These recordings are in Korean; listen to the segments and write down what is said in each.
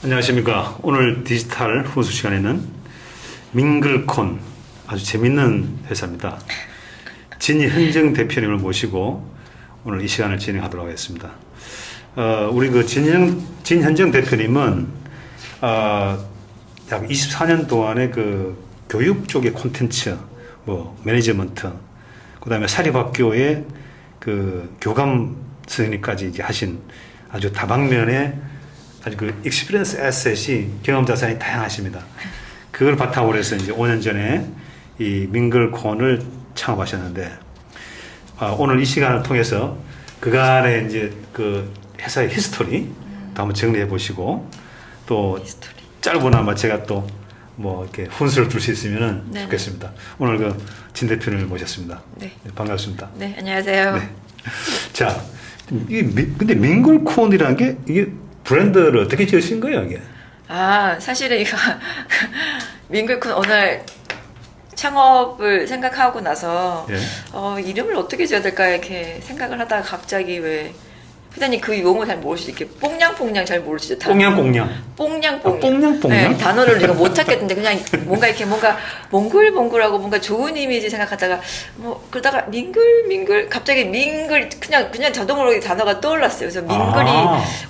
안녕하십니까. 오늘 디지털 훈수 시간에는 밍글콘, 아주 재밌는 회사입니다. 진현정 대표님을 모시고 오늘 이 시간을 진행하도록 하겠습니다. 우리 그 진현정 대표님은 약 24년 동안의 그 교육 쪽의 콘텐츠, 매니지먼트, 그 다음에 사립학교의 그 교감 선생님까지 이제 하신 아주 다방면의 아주 그 익스피리언스 에셋이 경험 자산이 다양하십니다. 그걸 바탕으로 해서 이제 5년 전에 이 밍글콘을 창업하셨는데, 오늘 이 시간을 통해서 그간의 이제 그 회사의 히스토리 또 한번 정리해 보시고, 또 짧으나마 제가 또 뭐 이렇게 훈수를 둘 수 있으면 좋겠습니다. 오늘 그 진 대표님을 모셨습니다. 네. 반갑습니다. 네, 안녕하세요. 네. 자, 근데 밍글콘이라는 게 이게 브랜드를 어떻게 지으신 거예요, 이게? 사실은 이거 밍글콘 오늘 창업을 생각하고 나서 이름을 어떻게 지어야 될까 이렇게 생각을 하다가 갑자기 왜 회장님 그 용어 잘 모르시죠? 이렇게 뽕냥뽕냥 잘 모르시죠? 뽕냥뽕냥. 뽕냥뽕냥. 뽕냥뽕냥. 네, 단어를 내가 못 찾겠는데 그냥 뭔가 이렇게 뭔가 몽글몽글하고 뭔가 좋은 이미지 생각하다가 그러다가 민글 갑자기 민글 그냥 자동으로 이 단어가 떠올랐어요. 그래서 민글이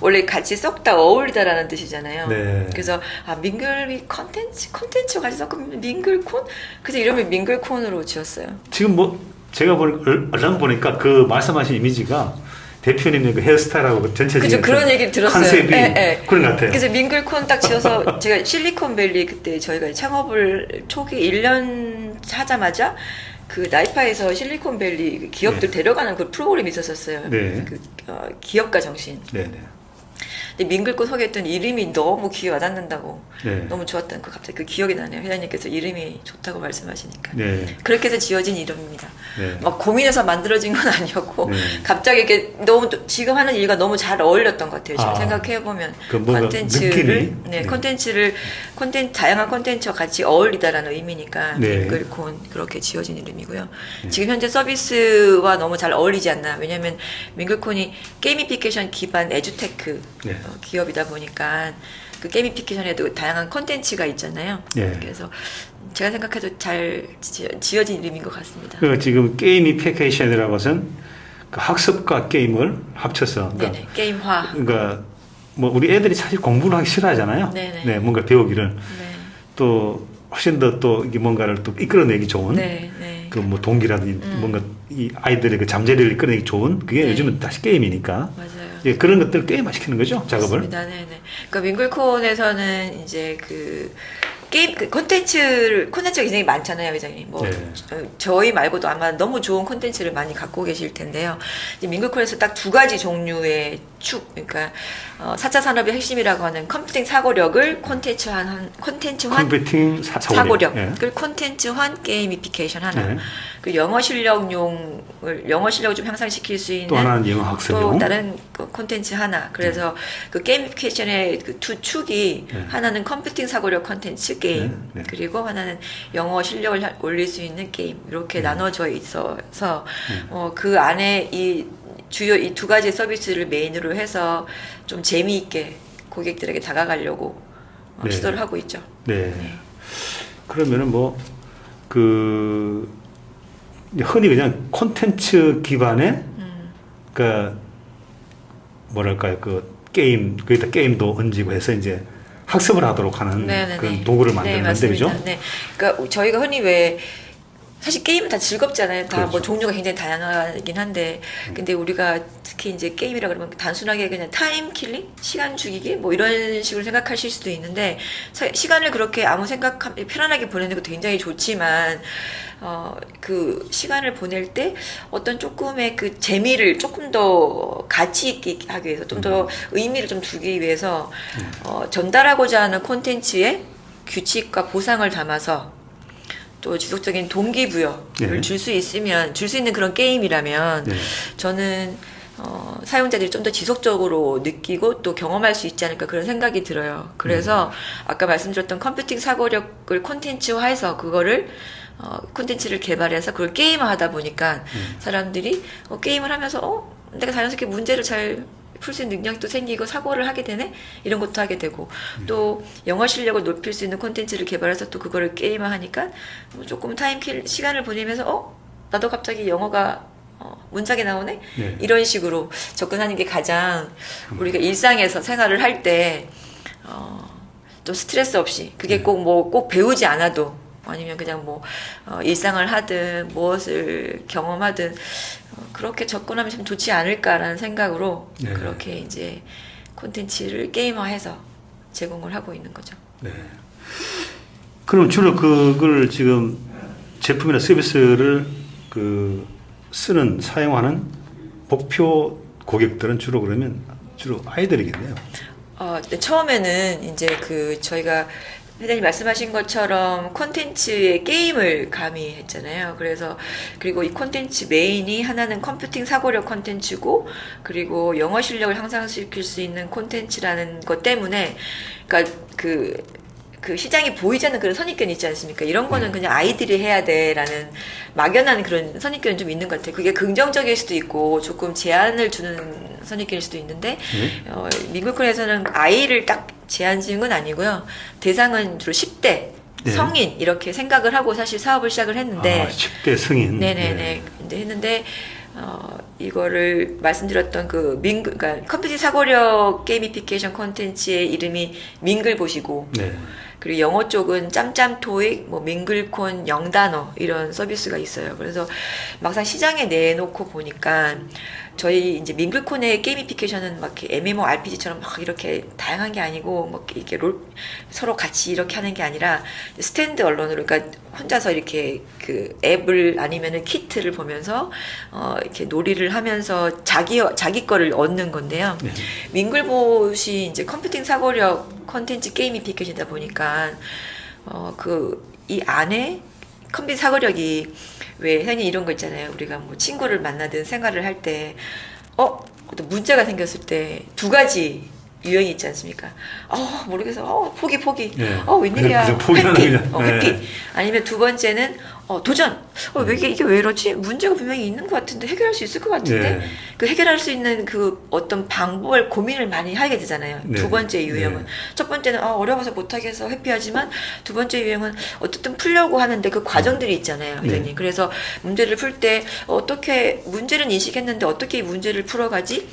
원래 같이 썩다 어울리다라는 뜻이잖아요. 네. 그래서 민글이 컨텐츠 같이 섞으면 민글콘? 그래서 이름을 밍글콘으로 지었어요. 지금 제가 얼른 보니까 그 말씀하신 이미지가 대표님의 그 헤어스타일하고 그 전체적인 그죠, 그런 얘기를 들었어요. 컨셉이 그런 것 같아요. 그래서 밍글콘 딱 지어서 제가 실리콘밸리 그때 저희가 창업을 초기 1년 하자마자 그 나이파에서 실리콘밸리 기업들 데려가는 그 프로그램이 있었어요. 네. 그 기업가 정신. 네. 근데 밍글콘 소개했던 이름이 너무 귀에 와닿는다고 너무 좋았다는 거 갑자기 그 기억이 나네요. 회장님께서 이름이 좋다고 말씀하시니까. 그렇게 해서 지어진 이름입니다. 막 고민해서 만들어진 건 아니었고 갑자기 이렇게 너무 지금 하는 일과 너무 잘 어울렸던 것 같아요. 지금 생각해 보면 콘텐츠를 다양한 콘텐츠와 같이 어울리다라는 의미니까 밍글콘 그렇게 지어진 이름이고요. 지금 현재 서비스와 너무 잘 어울리지 않나. 왜냐하면 밍글콘이 게이미피케이션 기반 에듀테크 기업이다 보니까 그 게이미피케이션에도 다양한 콘텐츠가 있잖아요. 그래서 제가 생각해도 잘 지어진 이름인 것 같습니다. 지금 게이미피케이션이라고 것은 그 학습과 게임을 합쳐서 게임화. 그러니까 뭐 우리 애들이 사실 공부를 하기 싫어하잖아요. 뭔가 배우기를 또 훨씬 더 또 이게 뭔가를 또 이끌어내기 좋은 그 뭐 동기라든지 뭔가 이 아이들의 그 잠재력을 이끌어내기 좋은 그게 요즘은 다시 게임이니까. 맞아요. 그런 것들을 게임화 시키는 거죠, 작업을. 맞습니다. 그러니까 밍글콘에서는 이제 게임 콘텐츠가 굉장히 많잖아요, 회장님. 저희 말고도 아마 너무 좋은 콘텐츠를 많이 갖고 계실 텐데요. 이제 밍글콘에서 딱 두 가지 종류의 그러니까 4차 산업의 핵심이라고 하는 컴퓨팅 사고력을 콘텐츠화한 컴퓨팅 사고력을 콘텐츠화한 게이미피케이션 하나. 그 영어 실력을 좀 향상시킬 수 있는 또 하나는 영어 학습용. 또 다른 콘텐츠 하나. 그래서 그 게이미피케이션의 그 두 축이 하나는 컴퓨팅 사고력 콘텐츠 게임, 그리고 하나는 영어 실력을 올릴 수 있는 게임, 이렇게 나눠져 있어서 그 안에 이 두 가지 서비스를 메인으로 해서 좀 재미있게 고객들에게 다가가려고 시도를 하고 있죠. 그러면은 흔히 그냥 콘텐츠 기반의 뭐랄까요, 게임, 거기다 게임도 얹고 해서 이제 학습을 하도록 하는 그런 도구를 만드는 건데, 그죠? 그러니까 저희가 흔히 사실 게임은 다 즐겁잖아요. 다 뭐 종류가 굉장히 다양하긴 한데, 근데 우리가 특히 이제 게임이라 그러면 단순하게 그냥 타임 킬링, 시간 죽이기 뭐 이런 식으로 생각하실 수도 있는데, 시간을 그렇게 아무 편안하게 보내는 것도 굉장히 좋지만, 그 시간을 보낼 때 어떤 조금의 그 재미를 조금 더 가치 있게 하기 위해서, 좀 더 의미를 좀 두기 위해서 전달하고자 하는 콘텐츠에 규칙과 보상을 담아서 또 지속적인 동기부여를 줄 수 있는 그런 게임이라면 저는 사용자들이 좀 더 지속적으로 느끼고 또 경험할 수 있지 않을까 그런 생각이 들어요. 그래서 아까 말씀드렸던 컴퓨팅 사고력을 콘텐츠화해서 그거를 콘텐츠를 개발해서 그걸 게임화하다 보니까 사람들이 게임을 하면서 내가 자연스럽게 문제를 잘 풀 수 있는 능력도 생기고 사고를 하게 되네 이런 것도 하게 되고 또 영어 실력을 높일 수 있는 콘텐츠를 개발해서 또 그거를 게임화하니까 뭐 조금 타임킬 시간을 보내면서 나도 갑자기 영어가 문장이 나오네 네. 이런 식으로 접근하는 게 가장 우리가 일상에서 생활을 할 때 좀 스트레스 없이 그게 꼭 뭐 꼭 배우지 않아도 아니면 그냥 뭐 일상을 하든 무엇을 경험하든 그렇게 접근하면 참 좋지 않을까라는 생각으로 네. 그렇게 이제 콘텐츠를 게임화해서 제공을 하고 있는 거죠. 네. 그럼 주로 그걸 지금 제품이나 서비스를 쓰는 사용하는 목표 고객들은 주로 그러면 주로 아이들이겠네요. 네, 처음에는 이제 저희가 회장님 말씀하신 것처럼 콘텐츠에 게임을 가미했잖아요. 그리고 이 콘텐츠 메인이 하나는 컴퓨팅 사고력 콘텐츠고, 그리고 영어 실력을 향상시킬 수 있는 콘텐츠라는 것 때문에, 그러니까 그 시장이 보이지 않는 그런 선입견이 있지 않습니까? 이런 거는 그냥 아이들이 해야 돼라는 막연한 그런 선입견이 좀 있는 것 같아요. 그게 긍정적일 수도 있고 조금 제한을 주는 선입견일 수도 있는데 미국권에서는 아이를 딱 제한 지은 건 아니고요. 대상은 주로 10대 네. 성인 이렇게 생각을 하고 사실 사업을 시작을 했는데 10대 성인. 네네네. 네. 근데 했는데 이거를 말씀드렸던 그러니까 컴퓨터 사고력 게이미피케이션 콘텐츠의 이름이 밍글봇이고 네. 그리고 영어 쪽은 짬짬 토익, 뭐 밍글콘, 영단어 이런 서비스가 있어요. 그래서 막상 시장에 내놓고 보니까 저희 이제 밍글콘의 게이미피케이션은 막 이렇게 MMORPG처럼 막 이렇게 다양한 게 아니고 뭐 이렇게 서로 같이 이렇게 하는 게 아니라 스탠드 언론으로 그러니까 혼자서 이렇게 그 앱을 아니면은 키트를 보면서 이렇게 놀이를 하면서 자기 거를 얻는 건데요. 네. 밍글봇이 이제 컴퓨팅 사고력 콘텐츠 게이미피케이션이다 보니까 이 안에 컴퓨터 사고력이 왜 흔히 이런 거 있잖아요. 우리가 뭐 친구를 만나든 생활을 할 때 어떤 문제가 생겼을 때 두 가지 유형이 있지 않습니까? 모르겠어. 포기. 네. 웬일이야. 그냥 포기하는 회피. 거냐. 회피. 네. 아니면 두 번째는 도전. 왜 이게 왜 이러지? 문제가 분명히 있는 것 같은데 해결할 수 있을 것 같은데 네. 그 해결할 수 있는 그 어떤 방법을 고민을 많이 하게 되잖아요. 네. 두 번째 유형은 네. 첫 번째는 어려워서 못하겠어 회피하지만 두 번째 유형은 어쨌든 풀려고 하는데 그 과정들이 있잖아요, 회장님. 네. 그래서 문제를 풀 때 어떻게 문제는 인식했는데 어떻게 이 문제를 풀어가지?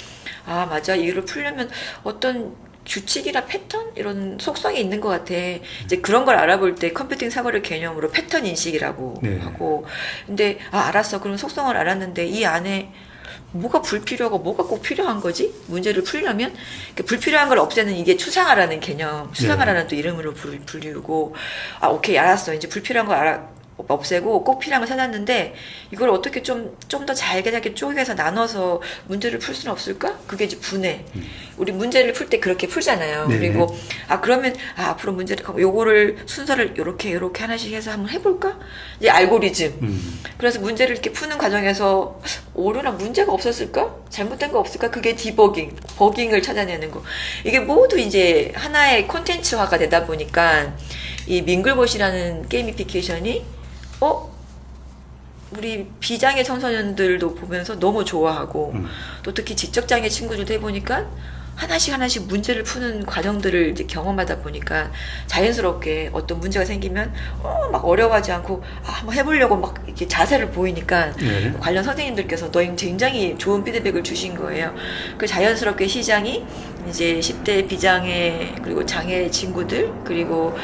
맞아. 이걸 풀려면 어떤 규칙이나 패턴 이런 속성이 있는 것 같아. 이제 그런 걸 알아볼 때 컴퓨팅 사고력 개념으로 패턴 인식이라고 네. 하고. 근데 알았어. 그럼 속성을 알았는데 이 안에 뭐가 불필요하고 뭐가 꼭 필요한 거지? 문제를 풀려면 불필요한 걸 없애는 이게 추상화라는 개념, 추상화라는 또 이름으로 불리고 오케이 알았어. 이제 불필요한 거 없애고 꼭 필요한 걸 찾았는데 이걸 어떻게 좀 더 잘게 쪼개서 나눠서 문제를 풀 수는 없을까? 그게 이제 분해. 우리 문제를 풀 때 그렇게 풀잖아요. 네네. 그리고 그러면 앞으로 문제를 요거를 순서를 요렇게 하나씩 해서 한번 해볼까? 이제 알고리즘. 그래서 문제를 이렇게 푸는 과정에서 오류나 문제가 없었을까? 잘못된 거 없을까? 그게 버깅을 찾아내는 거. 이게 모두 이제 하나의 콘텐츠화가 되다 보니까 이 밍글봇이라는 게이미피케이션이 우리 비장애 청소년들도 보면서 너무 좋아하고 또 특히 지적장애 친구들도 해보니까 하나씩 문제를 푸는 과정들을 이제 경험하다 보니까 자연스럽게 어떤 문제가 생기면 막 어려워하지 않고 한번 해보려고 막 이렇게 자세를 보이니까 네. 관련 선생님들께서 굉장히 좋은 피드백을 주신 거예요. 그 자연스럽게 시장이 이제 10대 비장애 그리고 장애 친구들 그리고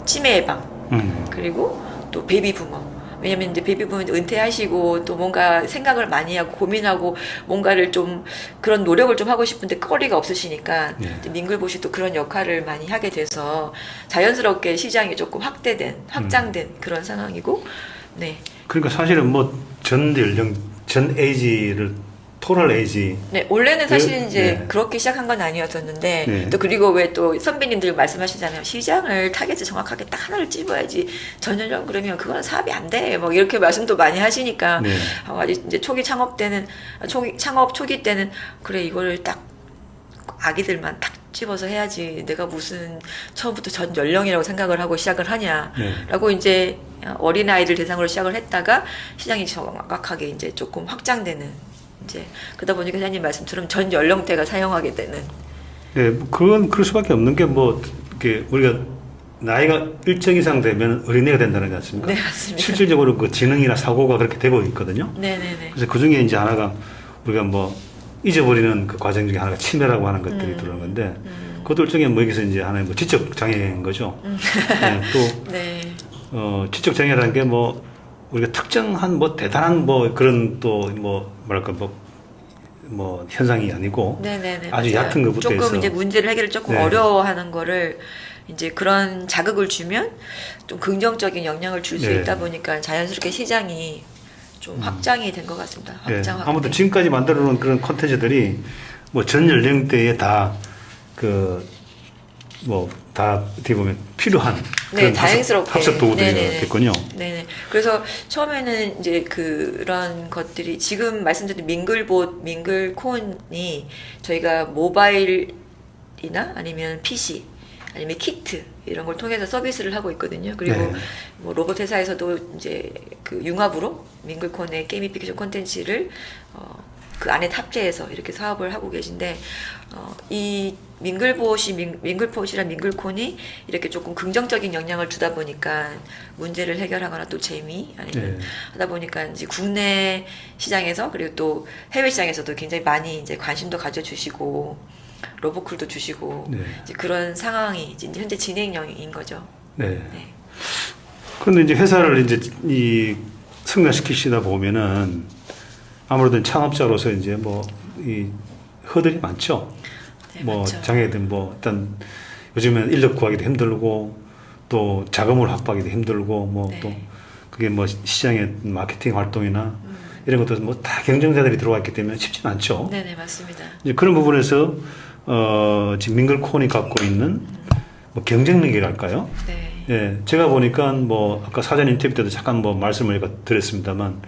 치매 예방 그리고 또 베이비 부머. 왜냐면 이제 베이비 부모 은퇴하시고 또 뭔가 생각을 많이 하고 고민하고 뭔가를 좀 그런 노력을 좀 하고 싶은데 거리가 없으시니까 네. 밍글봇이 또 그런 역할을 많이 하게 돼서 자연스럽게 시장이 조금 확장된 그런 상황이고, 네. 그러니까 사실은 뭐 전 연령, 전 에이지를 토럴 에이지. 네, 원래는 사실 네. 이제 네. 그렇게 시작한 건 아니었었는데, 네. 또 그리고 왜 또 선배님들 말씀하시잖아요. 시장을 타겟을 정확하게 딱 하나를 찝어야지. 전 연령 그러면 그거는 사업이 안 돼. 뭐 이렇게 말씀도 많이 하시니까, 네. 이제 창업 초기 때는 그래, 이거를 딱 아기들만 딱 집어서 해야지. 내가 무슨 처음부터 전 연령이라고 생각을 하고 시작을 하냐라고 네. 이제 어린아이들 대상으로 시작을 했다가 시장이 정확하게 이제 조금 확장되는 이제 그러다 보니까 회장님 말씀처럼 전 연령대가 사용하게 되는. 네, 그건 그럴 수밖에 없는 게 뭐 이게 우리가 나이가 일정 이상 되면 어린애가 된다는 게 않습니까? 네, 맞습니다. 실질적으로 그 지능이나 사고가 그렇게 되고 있거든요. 네네네. 그래서 그 중에 이제 하나가 우리가 뭐 잊어버리는 그 과정 중에 하나가 치매라고 하는 것들이 들어오는 건데 그것도 일종의 뭐 여기서 이제 하나의 뭐 지적 장애인 거죠. 네, 또 네. 지적 장애라는 게 뭐 우리가 특정한 뭐 대단한 뭐 그런 또 뭐 뭐랄까 뭐 현상이 아니고 네네네. 아주 맞아요. 얕은 것부터 조금 해서 이제 문제를 해결을 조금 네. 어려워하는 거를 이제 그런 자극을 주면 좀 긍정적인 영향을 줄 수 네. 있다 보니까 자연스럽게 시장이 좀 확장이 된 것 같습니다. 네, 확장 확대. 아무튼 지금까지 만들어 놓은 그런 콘텐츠들이 뭐 전 연령대에 다 다 어떻게 보면 필요한 네, 그런 다행스럽게. 합석 도구들이 네네네. 됐군요. 네네. 그래서 처음에는 이제 그런 것들이 지금 말씀드린 민글봇, 민글콘이 저희가 모바일이나 아니면 PC 아니면 키트 이런 걸 통해서 서비스를 하고 있거든요. 그리고 네. 뭐 로봇 회사에서도 이제 그 융합으로 민글콘의 게이미피케이션 콘텐츠를 그 안에 탑재해서 이렇게 사업을 하고 계신데 이 민글봇이랑 민글콘이 이렇게 조금 긍정적인 영향을 주다 보니까 문제를 해결하거나 또 재미 아니면 네. 하다 보니까 이제 국내 시장에서 그리고 또 해외 시장에서도 굉장히 많이 이제 관심도 가져주시고 로보쿨도 주시고 네. 이제 그런 상황이 이제 현재 진행형인 거죠. 네. 네. 그런데 이제 회사를 이제 이 성장시키시다 보면은 아무래도 창업자로서 이제 뭐 이 허들이 많죠. 네, 뭐 많죠. 장애든 뭐 일단 요즘에는 인력 구하기도 힘들고 또 자금을 확보하기도 힘들고 뭐 또 네. 그게 뭐 시장의 마케팅 활동이나 이런 것도 뭐 다 경쟁자들이 들어와 있기 때문에 쉽지는 않죠. 네네 맞습니다. 이제 그런 부분에서 지금 민글콘이 갖고 있는 뭐 경쟁력이랄까요? 네. 예, 제가 보니까 뭐 아까 사전 인터뷰 때도 잠깐 뭐 말씀을 드렸습니다만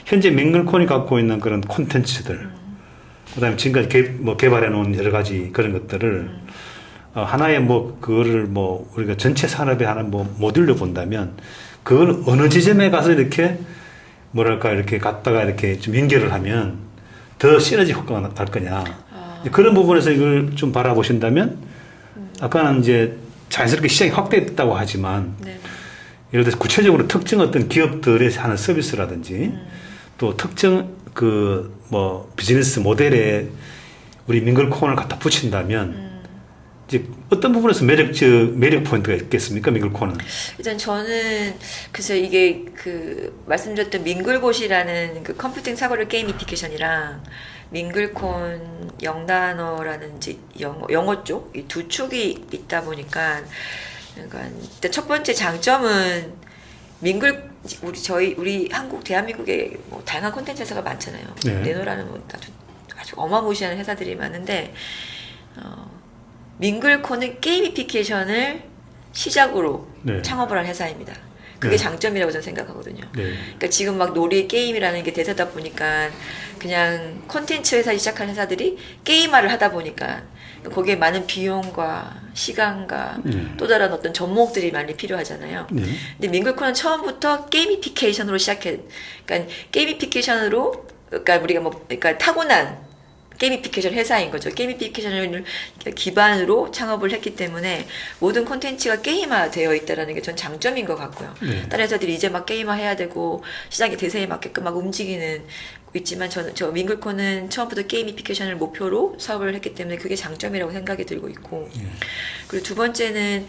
현재 민글콘이 갖고 있는 그런 콘텐츠들, 그다음에 지금까지 개발해 놓은 여러 가지 그런 것들을 하나의 뭐 그거를 뭐 우리가 전체 산업의 하나 뭐 모듈로 본다면 그걸 어느 지점에 가서 이렇게 뭐랄까 이렇게 갖다가 이렇게 좀 연결을 하면 더 시너지 효과가 날 거냐. 그런 부분에서 이걸 좀 바라보신다면 아까는 이제 자연스럽게 시장이 확대했다고 하지만 네. 예를 들어서 구체적으로 특정 어떤 기업들에 하는 서비스라든지 또 특정 그 뭐 비즈니스 모델에 우리 민글콘을 갖다 붙인다면 이제 어떤 부분에서 매력 포인트가 있겠습니까, 민글콘은? 일단 저는 그래서 이게 그 말씀드렸던 민글봇이라는 그 컴퓨팅 사고력 게이미피케이션이랑 민글콘 영단어라는 이제 영어 쪽 이 두 축이 있다 보니까 그러니까 일단 첫 번째 장점은 우리 한국 대한민국에 뭐 다양한 콘텐츠 회사가 많잖아요. 네. 네노라는 뭐 아주 어마무시한 회사들이 많은데 민글콘은 게이미피케이션을 시작으로 네. 창업을 한 회사입니다. 그게 네. 장점이라고 저는 생각하거든요. 네. 그러니까 지금 막 놀이 게임이라는 게 대세다 보니까 그냥 콘텐츠 회사 시작한 회사들이 게임화를 하다 보니까 거기에 많은 비용과 시간과 또 다른 어떤 접목들이 많이 필요하잖아요. 네. 근데 민글콘은 처음부터 게이미피케이션으로 시작해. 그러니까 게이미피케이션으로 그러니까 우리가 그러니까 타고난 게이미피케이션 회사인 거죠. 게이미피케이션을 기반으로 창업을 했기 때문에 모든 콘텐츠가 게임화되어 있다는 게 전 장점인 것 같고요. 네. 다른 회사들이 이제 막 게임화해야 되고 시장의 대세에 맞게끔 막 움직이는 있지만 저 민글콘은 처음부터 게이미피케이션을 목표로 사업을 했기 때문에 그게 장점이라고 생각이 들고 있고 그리고 두 번째는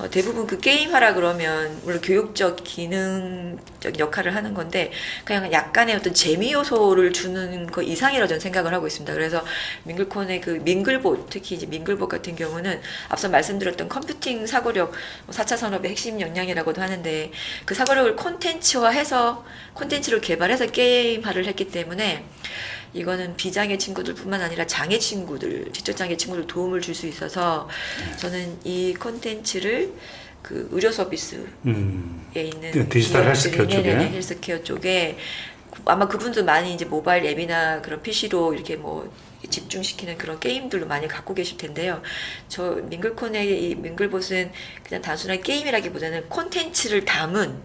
대부분 그 게임하라 그러면 물론 교육적 기능적 역할을 하는 건데 그냥 약간의 어떤 재미 요소를 주는 거 이상이라고 저는 생각을 하고 있습니다. 그래서 민글콘의 그 민글봇 특히 이제 민글봇 같은 경우는 앞서 말씀드렸던 컴퓨팅 사고력 4차 산업의 핵심 역량이라고도 하는데 그 사고력을 콘텐츠화해서 콘텐츠를 개발해서 게임화를 했기 때문에 이거는 비장애 친구들뿐만 아니라 장애 친구들, 지적장애 친구들 도움을 줄 수 있어서 저는 이 콘텐츠를 그 의료 서비스에 있는 디지털 헬스케어 쪽에 헬스케어 쪽에 아마 그분도 많이 이제 모바일 앱이나 그런 PC로 이렇게 뭐 집중시키는 그런 게임들도 많이 갖고 계실 텐데요. 저 민글콘의 이 민글봇은 그냥 단순한 게임이라기보다는 콘텐츠를 담은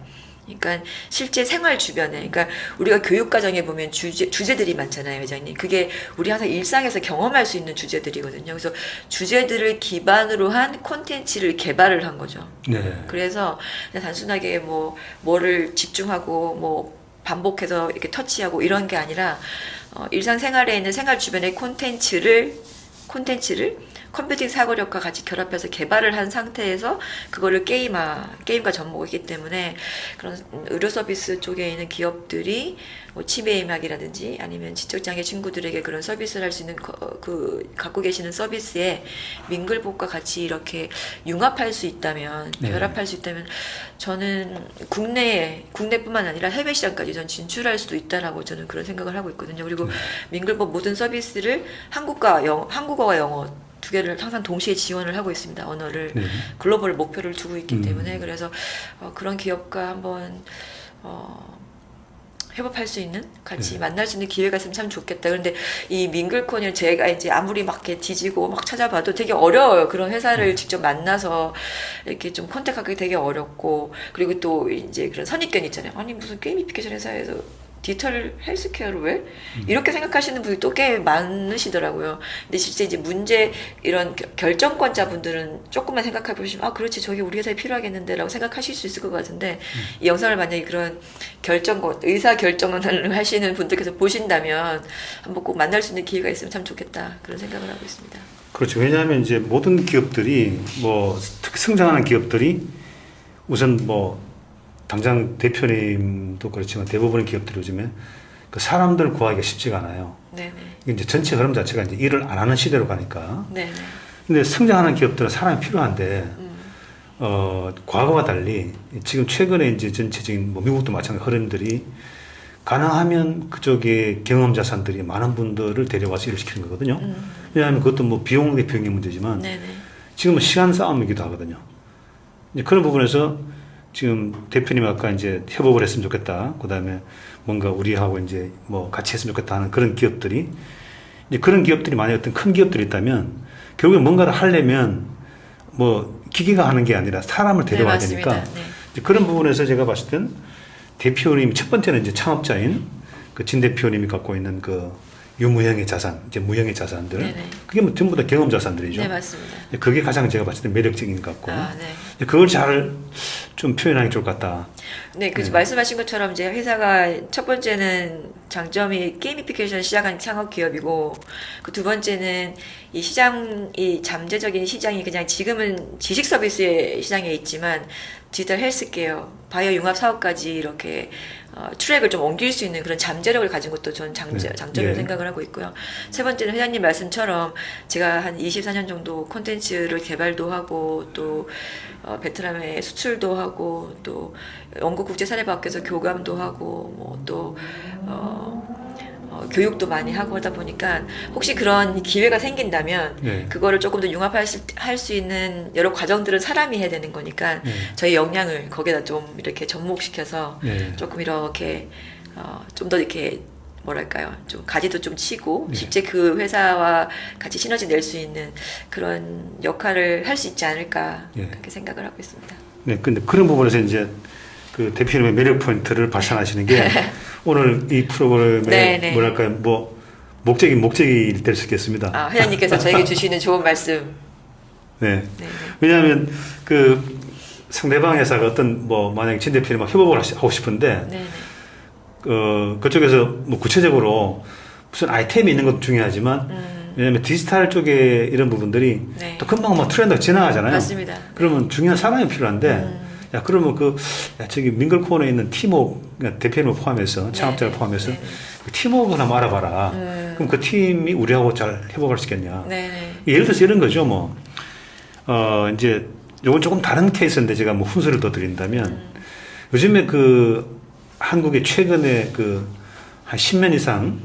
그러니까 실제 생활 주변에, 그러니까 우리가 교육 과정에 보면 주제들이 많잖아요, 회장님. 그게 우리 항상 일상에서 경험할 수 있는 주제들이거든요. 그래서 주제들을 기반으로 한 콘텐츠를 개발을 한 거죠. 네. 그래서 그냥 단순하게 뭐를 집중하고 반복해서 이렇게 터치하고 이런 게 아니라 일상생활에 있는 생활 주변의 콘텐츠를 컴퓨팅 사고력과 같이 결합해서 개발을 한 상태에서 그거를 게임과 접목이기 때문에 그런 의료 서비스 쪽에 있는 기업들이 치매 음악이라든지 아니면 지적장애 친구들에게 그런 서비스를 할 수 있는 갖고 계시는 서비스에 민글봇과 같이 이렇게 융합할 수 있다면, 네. 결합할 수 있다면 저는 국내뿐만 아니라 해외 시장까지 전 진출할 수도 있다라고 저는 그런 생각을 하고 있거든요. 그리고 민글봇 모든 서비스를 한국어와 영어 두 개를 항상 동시에 지원을 하고 있습니다. 언어를 네. 글로벌 목표를 두고 있기 때문에 그래서 그런 기업과 한번 협업할 수 있는 같이 만날 수 있는 기회가 있으면 참 좋겠다. 그런데 이 민글콘을 제가 이제 아무리 막 이렇게 뒤지고 막 찾아봐도 되게 어려워요. 그런 회사를 직접 만나서 이렇게 좀 컨택하기 되게 어렵고, 그리고 또 이제 그런 선입견 있잖아요. 아니 무슨 게이미피케이션 회사에서 디지털 헬스케어를 왜? 이렇게 생각하시는 분이 또 꽤 많으시더라고요. 근데 진짜 이제 이런 결정권자분들은 조금만 생각해 보시면, 아, 그렇지, 저게 우리 회사에 필요하겠는데 라고 생각하실 수 있을 것 같은데, 이 영상을 만약에 그런 의사 결정을 하시는 분들께서 보신다면 한번 꼭 만날 수 있는 기회가 있으면 참 좋겠다. 그런 생각을 하고 있습니다. 그렇죠. 왜냐하면 이제 모든 기업들이 특히 성장하는 기업들이 우선 당장 대표님도 그렇지만 대부분의 기업들이 요즘에 그 사람들 구하기가 쉽지가 않아요. 네네. 이제 전체 흐름 자체가 이제 일을 안 하는 시대로 가니까. 네네. 근데 성장하는 기업들은 사람이 필요한데, 과거와 달리 지금 최근에 이제 전체적인 미국도 마찬가지 흐름들이 가능하면 그쪽에 경험 자산들이 많은 분들을 데려와서 일을 시키는 거거든요. 왜냐하면 그것도 비용의 문제지만 네네. 지금은 시간 싸움이기도 하거든요. 이제 그런 부분에서 지금 대표님 아까 이제 협업을 했으면 좋겠다. 그 다음에 뭔가 우리하고 이제 같이 했으면 좋겠다 하는 그런 기업들이, 이제 그런 기업들이 만약에 어떤 큰 기업들이 있다면 결국에 뭔가를 하려면 기계가 하는 게 아니라 사람을 데려와야 되니까. 네. 이제 그런 부분에서 제가 봤을 땐 대표님 첫 번째는 이제 창업자인 그 진 대표님이 갖고 있는 그 유무형의 자산, 이제 무형의 자산들. 네네. 그게 전부 다 경험 자산들이죠. 네, 맞습니다. 그게 가장 제가 봤을 때 매력적인 것 같고. 아, 네. 그걸 잘 좀 표현하기 좋을 것 같다. 네, 말씀하신 것처럼 이제 회사가 첫 번째는 장점이 게이미피케이션 시작한 창업 기업이고, 그 두 번째는 이 잠재적인 시장이 그냥 지금은 지식 서비스의 시장에 있지만 디지털 헬스케어, 바이오 융합 사업까지 이렇게 트랙을 좀 옮길 수 있는 그런 잠재력을 가진 것도 전 장점이라고 생각을 하고 있고요. 세 번째는 회장님 말씀처럼 제가 한 24년 정도 콘텐츠를 개발도 하고 또 베트남에 수출도 하고 또 영국 국제사례과학교에서 교감도 하고 또 교육도 많이 하고 하다 보니까 혹시 그런 기회가 생긴다면 그거를 조금 더 융합할 수 있는 여러 과정들은 사람이 해야 되는 거니까 저희 역량을 거기다 좀 이렇게 접목시켜서 조금 이렇게 좀 더 이렇게 뭐랄까요, 좀 가지도 좀 치고 실제 그 회사와 같이 시너지 낼 수 있는 그런 역할을 할 수 있지 않을까 그렇게 생각을 하고 있습니다. 네, 근데 그런 부분에서 이제 그 대표님의 매력 포인트를 발산하시는 게 오늘 이 프로그램의 뭐랄까요, 목적이 될 수 있겠습니다. 아, 회장님께서 저에게 주시는 좋은 말씀. 네. 왜냐하면 그 상대방 회사가 만약에 진 대표님과 협업을 하고 싶은데, 그쪽에서 구체적으로 무슨 아이템이 있는 것도 중요하지만, 왜냐하면 디지털 쪽에 이런 부분들이 또 금방 트렌드가 지나가잖아요. 맞습니다. 그러면 중요한 사람이 필요한데, 그러면 저기 민글코너에 있는 팀워크, 그러니까 대표님을 포함해서, 창업자를 포함해서, 그 팀워크를 한번 알아봐라. 그럼 그 팀이 우리하고 잘 협업할 수 있겠냐. 예를 들어서 이런 거죠, 이제, 요건 조금 다른 케이스인데 제가 훈수를 더 드린다면, 요즘에 한국의 최근에 한 10년 이상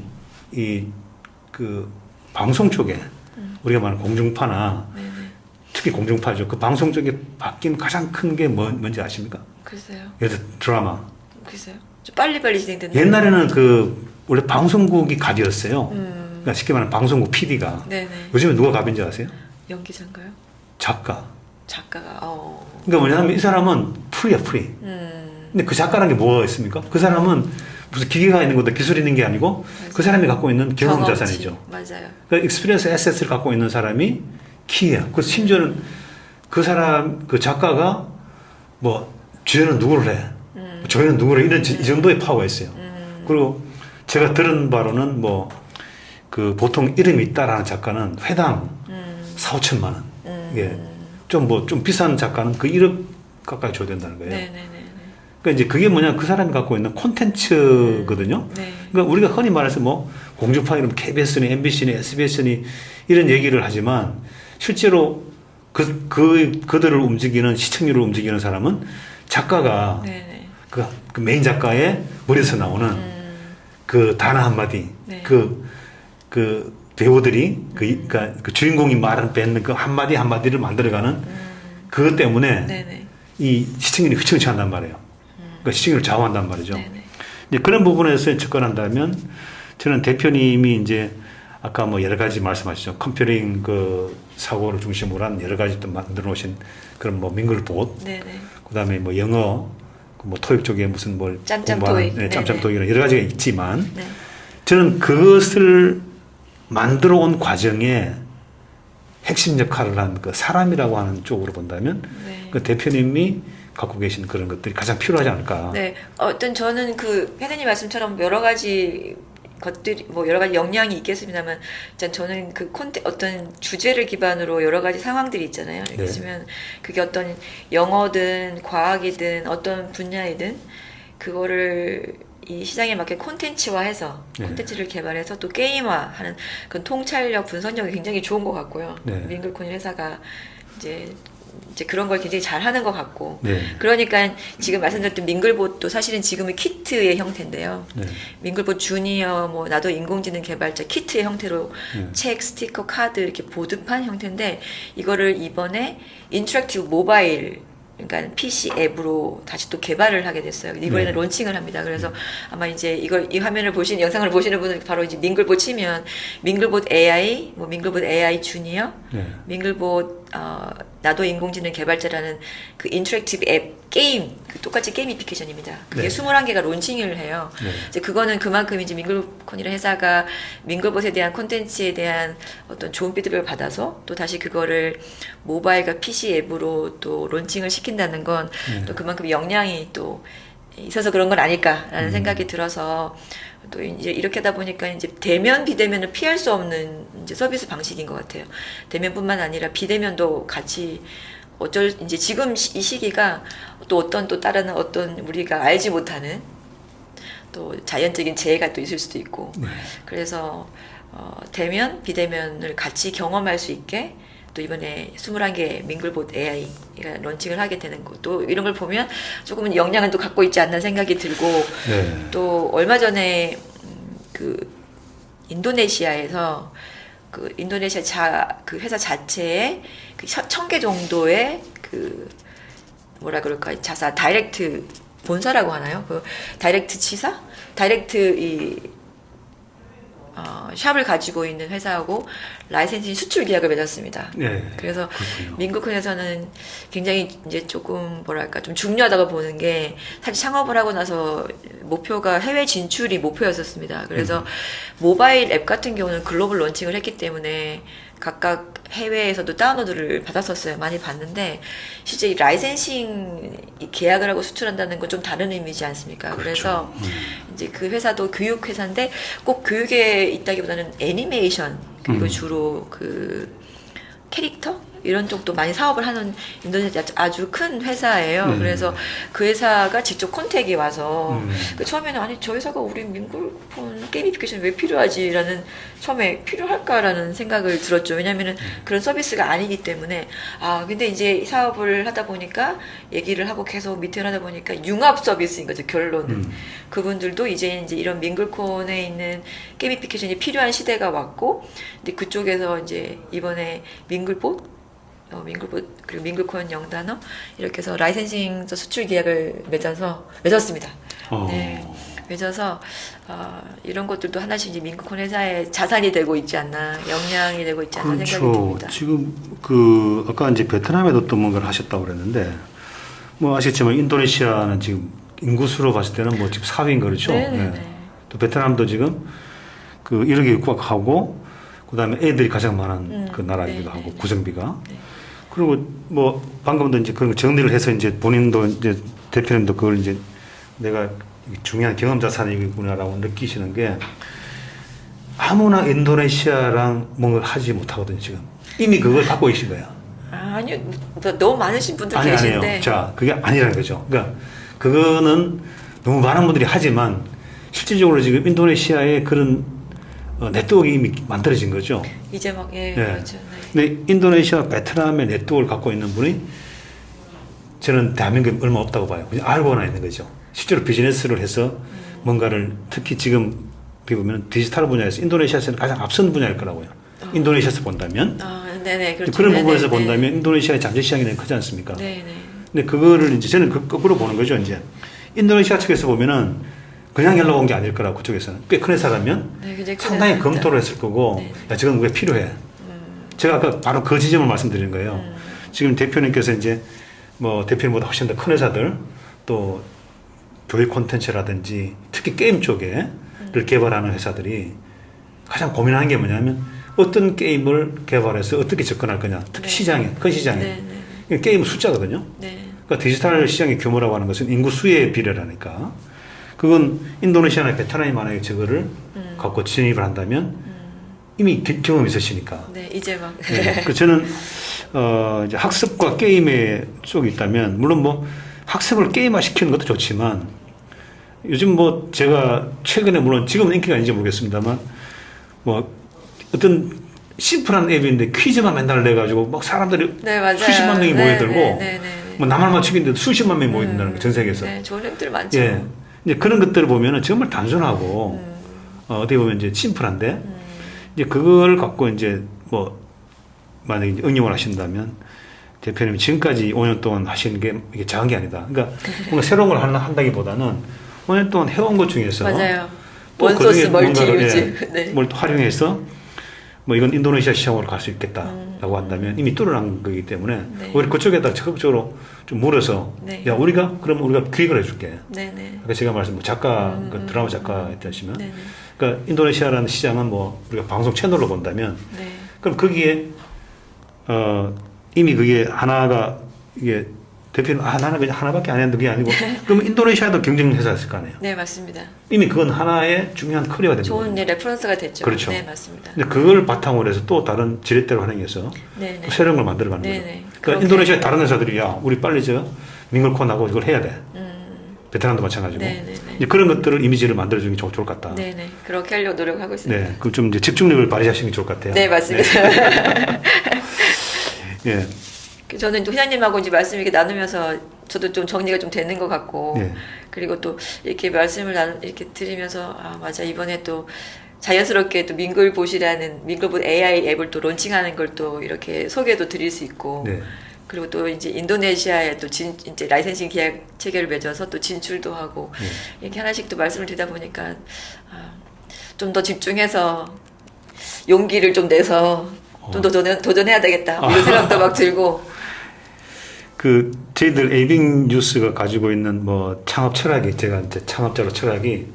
방송 쪽에 우리가 말하는 공중파나 특히 공중파죠. 그 방송 쪽에 바뀐 가장 큰 게 뭔지 아십니까? 글쎄요. 예를 들어 드라마. 글쎄요. 좀 빨리빨리 진행된다. 옛날에는 원래 방송국이 갑이었어요. 그러니까 쉽게 말하면 방송국 PD가. 요즘에 누가 갑인지 아세요? 연기자인가요? 작가. 작가가. 그러니까 뭐냐면 이 사람은 프리야, 프리. 근데 그 작가라는 게 뭐가 있습니까? 그 사람은 무슨 기계가 있는 것도 기술이 있는 게 아니고 그 사람이 갖고 있는 경험 경험치. 자산이죠. 맞아요. 그 익스피리언스 에셋을 갖고 있는 사람이 키예요. 그 심지어는 그 사람 그 작가가 뭐 주연은 누구를 해, 조연은 누구를 해 이런 이 정도의 파워가 있어요. 그리고 제가 들은 바로는 뭐 그 보통 이름이 있다라는 작가는 회당 4, 5천만 원. 이게 좀 비싼 작가는 그 1억 가까이 줘야 된다는 거예요. 네네네. 그러니까 이제 그게 뭐냐 그 사람이 갖고 있는 콘텐츠거든요. 네. 그러니까 우리가 흔히 말해서 뭐 공중파 이런 KBS니 MBC니 SBS니 이런 얘기를 하지만 실제로 그들을 움직이는 시청률을 움직이는 사람은 작가가 네네. 그 메인 작가의 머리에서 나오는 그 단어 한마디 네. 그 배우들이 그러니까 그 주인공이 말하는 뱉는 그 한마디 한마디를 만들어가는 그것 때문에 네네. 이 시청률이 흐청치 않단 말이에요. 그러니까 시청률을 좌우한단 말이죠. 네네. 이제 그런 부분에서 접근한다면 저는 대표님이 이제 아까 뭐 여러 가지 말씀하셨죠. 컴퓨팅 그 사고를 중심으로 한 여러 가지 또 만들어 놓으신 그런 뭐 밍글봇, 네네. 그다음에 뭐 영어, 뭐 토익 쪽에 무슨 뭘 짬짬 공부하는, 토익. 네, 짬짬 네네. 토익 이런 여러 가지가 있지만 네. 저는 그것을 만들어 온 과정에 핵심 역할을 한 그 사람이라고 하는 쪽으로 본다면 네. 그 대표님이 갖고 계신 그런 것들이 가장 필요하지 않을까. 네, 어떤 저는 그 회장님 말씀처럼 여러 가지 것들이 뭐 여러 가지 역량이 있겠습니다만, 일단 저는 그 어떤 주제를 기반으로 여러 가지 상황들이 있잖아요. 네. 있으면 그게 어떤 영어든 과학이든 어떤 분야이든 그거를 이 시장에 맞게 콘텐츠화해서 네. 콘텐츠를 개발해서 또 게임화하는 그런 통찰력, 분석력이 굉장히 좋은 것 같고요. 네. 밍글코인 회사가 이제 그런 걸 굉장히 잘하는 것 같고, 네. 그러니까 지금 말씀드렸던 밍글봇도 사실은 지금은 키트의 형태인데요. 네. 밍글봇 주니어, 뭐 나도 인공지능 개발자 키트의 형태로 네. 책, 스티커, 카드 이렇게 보드판 형태인데, 이거를 이번에 인터랙티브 모바일, 그러니까 PC 앱으로 다시 또 개발을 하게 됐어요. 이번에는 네. 론칭을 합니다. 그래서 아마 이제 이 화면을 보시는, 영상을 보시는 분은 바로 이제 밍글봇 치면 밍글봇 AI, 뭐 밍글봇 AI 주니어, 네. 밍글봇 나도 인공지능 개발자라는 그 인터랙티브 앱 게임, 그 똑같이 게이미피케이션입니다. 그게 네. 21개가 론칭을 해요. 네. 이제 그거는 그만큼 이제 밍글콘이라는 회사가 밍글봇에 대한 콘텐츠에 대한 어떤 좋은 피드백을 받아서 또 다시 그거를 모바일과 PC 앱으로 또 론칭을 시킨다는 건 또 그만큼 역량이 또 있어서 그런 건 아닐까라는 생각이 들어서, 또 이제 이렇게 하다 보니까 이제 대면 비대면을 피할 수 없는 이제 서비스 방식인 것 같아요. 대면뿐만 아니라 비대면도 같이 이제 지금 이 시기가 또 어떤 또 다른 어떤 우리가 알지 못하는 또 자연적인 재해가 또 있을 수도 있고, 그래서 대면 비대면을 같이 경험할 수 있게 또 이번에 21개 밍글봇 AI가 론칭을 하게 되는 것도, 이런 걸 보면 조금은 역량은 또 갖고 있지 않나 생각이 들고, 네. 또 얼마 전에 그 인도네시아에서 그 인도네시아 그 회사 자체에 그 1,000개 정도의 그 뭐라 그럴까, 자사 다이렉트 본사라고 하나요? 그 다이렉트 치사? 다이렉트 샵을 가지고 있는 회사하고 라이센싱 수출 계약을 맺었습니다. 네. 그래서 그렇군요. 밍글콘에서는 굉장히 이제 조금 뭐랄까 좀 중요하다고 보는 게, 사실 창업을 하고 나서 목표가 해외 진출이 목표였었습니다. 그래서 모바일 앱 같은 경우는 글로벌 론칭을 했기 때문에 각각 해외에서도 다운로드를 받았었어요. 많이 봤는데 실제 이 라이센싱 계약을 하고 수출한다는 건 좀 다른 의미지 않습니까? 그렇죠. 그래서 이제 그 회사도 교육 회사인데 꼭 교육에 있다기보다는 애니메이션, 그리고 주로 그 캐릭터 이런 쪽도 많이 사업을 하는 인도네시아 아주 큰 회사예요. 그래서 그 회사가 직접 컨택이 와서 그 처음에는 아니 저 회사가 우리 밍글폰 게이미피케이션 왜 필요하지라는, 처음에 필요할까라는 생각을 들었죠. 왜냐면은 그런 서비스가 아니기 때문에. 근데 이제 사업을 하다 보니까 얘기를 하고 계속 미팅을 하다 보니까 융합 서비스인 거죠, 결론은. 그분들도 이제 이런 밍글콘에 있는 게이미피케이션이 필요한 시대가 왔고, 근데 그쪽에서 이제 이번에 밍글봇 그리고 밍글코인 영단어 이렇게 해서 라이센싱 수출 계약을 맺었습니다. 네, 맺어서 이런 것들도 하나씩 이제 밍글코인 회사의 자산이 되고 있지 않나, 역량이 되고 있지 않나 생각이 듭니다. 지금 그 아까 이제 베트남에도 또 뭔가를 하셨다고 그랬는데 뭐 아시겠지만 인도네시아는 지금 인구수로 봤을 때는 뭐 지금 4위인 거죠. 네네네. 네. 또 베트남도 지금 그 1억에 육박하고 그다음에 애들이 가장 많은 그 나라이기도 네네네. 하고 구성비가. 네. 그리고 뭐 방금도 이제 그런 거 정리를 해서 이제 본인도 이제 대표님도 그걸 이제 내가 중요한 경험 자산이구나라고 느끼시는 게 아무나 인도네시아랑 뭔가를 하지 못하거든요 지금. 이미 그걸 갖고 계신 거야. 아니요, 너무 많으신 분들 아니에요. 계신데. 자, 그게 아니라는 거죠. 그러니까 그거는 너무 많은 분들이 하지만 실질적으로 지금 인도네시아에 그런 네트워크가 이미 만들어진 거죠. 이제 막 예, 네. 그렇죠. 네. 근데 인도네시아, 베트남의 네트워크를 갖고 있는 분이 저는 대한민국에 얼마 없다고 봐요. 그냥 알고나 있는 거죠. 실제로 비즈니스를 해서 뭔가를 특히 지금 보면 디지털 분야에서 인도네시아에서는 가장 앞선 분야일 거라고요. 인도네시아에서 본다면. 아, 네네. 그렇죠. 그런 네네, 부분에서 네. 본다면 인도네시아의 잠재 시장이 너무 크지 않습니까? 네네. 근데 그거를 이제 저는 거꾸로 보는 거죠. 이제 인도네시아 측에서 보면은 그냥 연락 온 게 아닐 거라고 그쪽에서는 꽤 큰 회사라면 네, 굉장히 큰 상당히 회사입니다. 검토를 했을 거고 네. 야 저건 왜 필요해? 제가 아까 바로 그 지점을 말씀드린 거예요. 지금 대표님께서 이제 뭐 대표님보다 훨씬 더 큰 회사들 또 교육 콘텐츠라든지 특히 게임 쪽에를 개발하는 회사들이 가장 고민하는 게 뭐냐면 어떤 게임을 개발해서 어떻게 접근할 거냐. 특히 네. 시장에 큰 시장에 네네. 게임은 숫자거든요. 네. 그러니까 디지털 시장의 규모라고 하는 것은 인구 수에 비례라니까. 그건 인도네시아나 베트남이 만약에 저거를 갖고 진입을 한다면 이미 경험이 있으시니까. 네, 이제 막. 네. 그 저는 이제 학습과 게임의 쪽이 있다면 물론 뭐 학습을 게임화 시키는 것도 좋지만 요즘 뭐 제가 최근에 물론 지금은 인기가 아닌지 모르겠습니다만 뭐 어떤 심플한 앱인데 퀴즈만 맨날 내가지고 막 사람들이 네, 맞아요. 수십만 명이 네, 모여들고 네, 네, 네. 뭐 나만 맞추기인데도 수십만 명이 모여든다는 거예요 전 세계에서. 네, 좋은 앱들 많죠. 예. 이제 그런 것들을 보면은 정말 단순하고 어떻게 보면 이제 심플한데 이제 그걸 갖고 이제 뭐 만약에 이제 응용을 하신다면 대표님이 지금까지 5년 동안 하시는 게 이게 작은 게 아니다. 그러니까 뭔가 새로운 걸 한다기보다는 5년 동안 해온 것 중에서 맞아요. 또 원소스 그중에 멀티 뭔가를, 유지. 네. 뭘 또 활용해서 뭐 이건 인도네시아 시장으로 갈 수 있겠다라고 한다면 이미 뚫어난 거기 때문에 네. 오히려 그쪽에다 적극적으로 좀 물어서 네. 야 우리가 기획을 해줄게. 네네. 아까 제가 말씀 뭐 작가 그 드라마 작가였다시면 네네. 그러니까 인도네시아라는 시장은 뭐 우리가 방송 채널로 본다면 네. 그럼 거기에 이미 그게 하나가 이게 대표는 나는 그냥 하나밖에 안 했는데 그게 아니고 그러면 인도네시아도 경쟁 회사였을 거 아니에요. 네, 맞습니다. 이미 그건 하나의 중요한 커리어가 됩니다. 좋은 예, 레퍼런스가 됐죠. 그렇죠. 네, 맞습니다. 근데 그걸 바탕으로 해서 또 다른 지렛대로 활용해서 네네. 또 새로운 걸 만들어가는 네네. 거죠. 그러니까 그렇게. 인도네시아 다른 회사들이 야 우리 빨리 저 민글콘하고 이걸 해야 돼. 베트남도 마찬가지고 네네네. 이제 그런 것들을 이미지를 만들어주는 게 좋을 것 같다. 네네. 그렇게 하려고 노력하고 있습니다. 네, 그 좀 이제 집중력을 발휘하시는 게 좋을 것 같아요. 네, 맞습니다. 예, 저는 또 회장님하고 이제 말씀 이렇게 나누면서 저도 좀 정리가 좀 되는 것 같고 네. 그리고 또 이렇게 말씀을 이렇게 드리면서 아 맞아 이번에 또 자연스럽게 또 민글봇이라는 민글봇 AI 앱을 또 론칭하는 걸 또 이렇게 소개도 드릴 수 있고 네. 그리고 또 이제 인도네시아에 또 이제 라이센싱 계약 체계를 맺어서 또 진출도 하고 네. 이렇게 하나씩 또 말씀을 드리다 보니까 좀 더 집중해서 용기를 좀 내서 좀 더 도전해야 되겠다 이런 생각도 막 들고 그 저희들 에이빙 뉴스가 가지고 있는 뭐 창업 철학이 제가 이제 창업자로 철학이